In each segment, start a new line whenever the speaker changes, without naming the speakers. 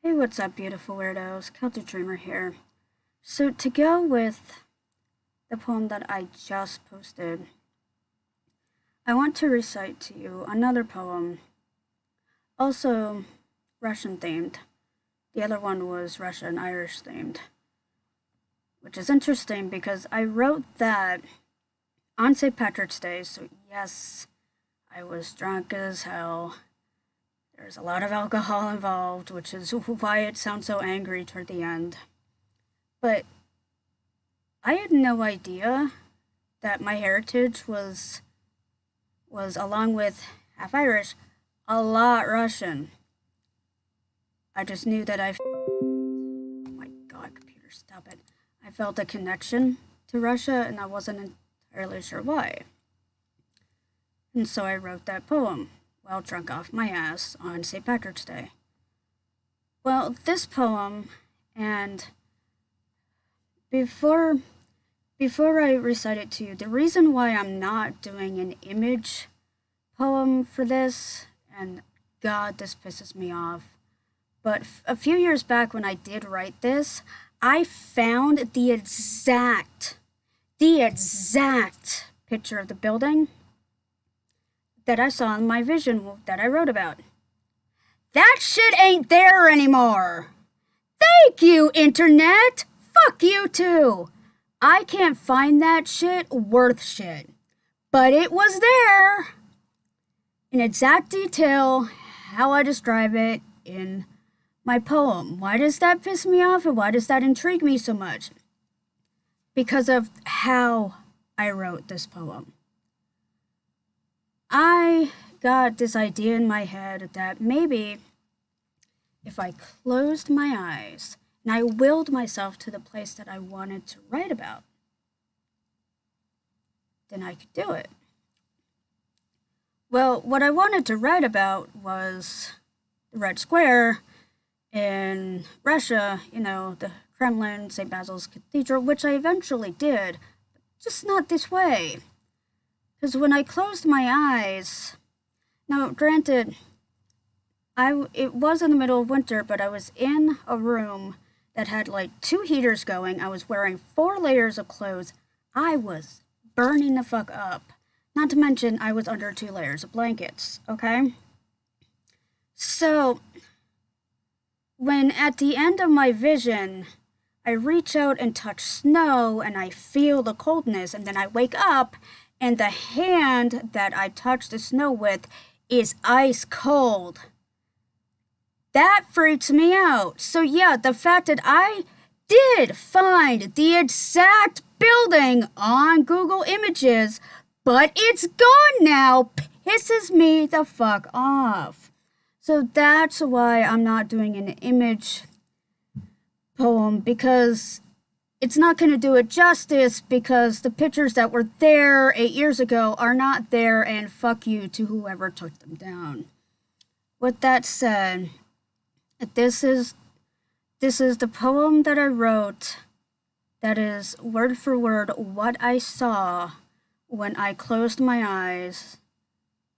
Hey, what's up, beautiful weirdos? Celtic Dreamer here. So, to go with the poem that I just posted, I want to recite to you another poem, also Russian themed. The other one was Russian Irish themed, which is interesting because I wrote that on St. Patrick's Day, so yes, I was drunk as hell. There's a lot of alcohol involved, which is why it sounds so angry toward the end. But I had no idea that my heritage was along with half Irish, a lot Russian. I just knew that oh my god, computer, stop it. I felt a connection to Russia and I wasn't entirely sure why. And so I wrote that poem while drunk off my ass on St. Patrick's Day. Well, this poem, and before I recite it to you, the reason why I'm not doing an image poem for this, and God, this pisses me off, but a few years back when I did write this, I found the exact picture of the building that I saw in my vision that I wrote about. That shit ain't there anymore. Thank you, internet. Fuck you too. I can't find that shit worth shit. But it was there. In exact detail, how I describe it in my poem. Why does that piss me off and why does that intrigue me so much? Because of how I wrote this poem. I got this idea in my head that maybe if I closed my eyes and I willed myself to the place that I wanted to write about, then I could do it. Well, what I wanted to write about was the Red Square in Russia, the Kremlin, St. Basil's Cathedral, which I eventually did, but just not this way. Because when I closed my eyes, now granted, it was in the middle of winter, but I was in a room that had like 2 heaters going. I was wearing 4 layers of clothes. I was burning the fuck up. Not to mention, I was under 2 layers of blankets, okay? So, when at the end of my vision, I reach out and touch snow and I feel the coldness, and then I wake up and the hand that I touched the snow with is ice cold. That freaks me out. So yeah, the fact that I did find the exact building on Google Images, but it's gone now, pisses me the fuck off. So that's why I'm not doing an image poem, because it's not going to do it justice, because the pictures that were there 8 years ago are not there, and fuck you to whoever took them down. With that said, this is the poem that I wrote that is word for word what I saw when I closed my eyes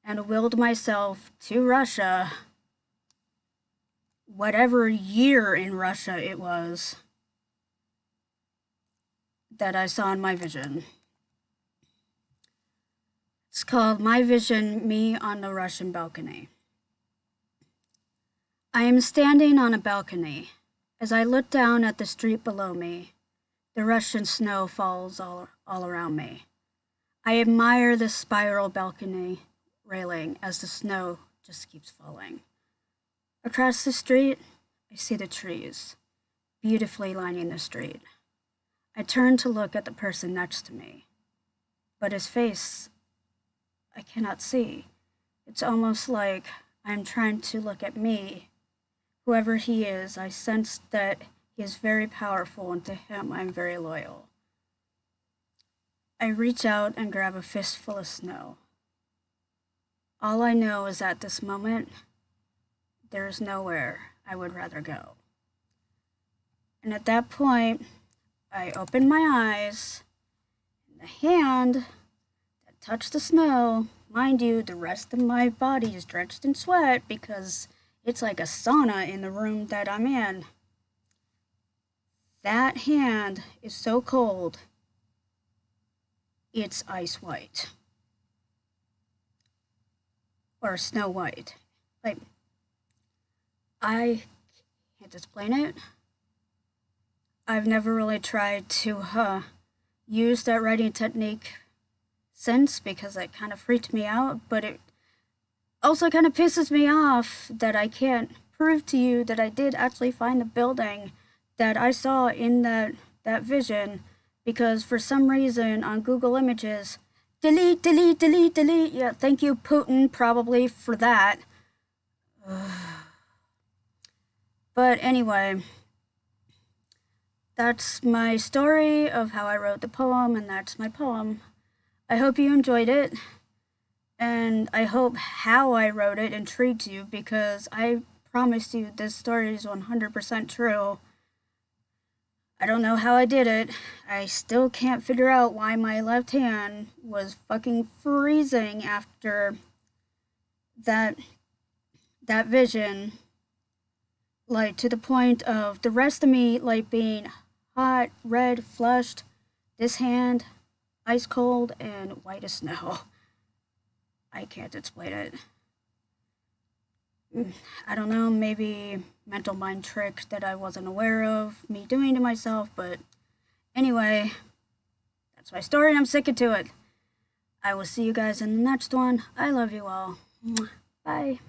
and willed myself to Russia, whatever year in Russia it was that I saw in my vision. It's called My Vision, Me on the Russian Balcony. I am standing on a balcony. As I look down at the street below me, the Russian snow falls all around me. I admire the spiral balcony railing as the snow just keeps falling. Across the street, I see the trees, beautifully lining the street. I turn to look at the person next to me, but his face I cannot see. It's almost like I'm trying to look at me. Whoever he is, I sense that he is very powerful, and to him I'm very loyal. I reach out and grab a fistful of snow. All I know is at this moment, there is nowhere I would rather go. And at that point, I open my eyes, and the hand that touched the snow, mind you, the rest of my body is drenched in sweat because It's like a sauna in the room that I'm in. That hand is so cold, it's ice white. Or snow white. Like, I can't explain it. I've never really tried to use that writing technique since because it kind of freaked me out, but it also kind of pisses me off that I can't prove to you that I did actually find the building that I saw in that vision because for some reason on Google Images, delete, delete, delete, delete. Yeah, thank you, Putin, probably for that. But anyway, that's my story of how I wrote the poem, and that's my poem. I hope you enjoyed it, and I hope how I wrote it intrigued you because I promise you this story is 100% true. I don't know how I did it. I still can't figure out why my left hand was fucking freezing after that vision, like to the point of the rest of me like being hot, red, flushed, this hand ice cold and white as snow. I can't explain it. I don't know, maybe mental mind trick that I wasn't aware of me doing to myself, but anyway, that's my story and I'm sticking to it. I will see you guys in the next one. I love you all. Bye.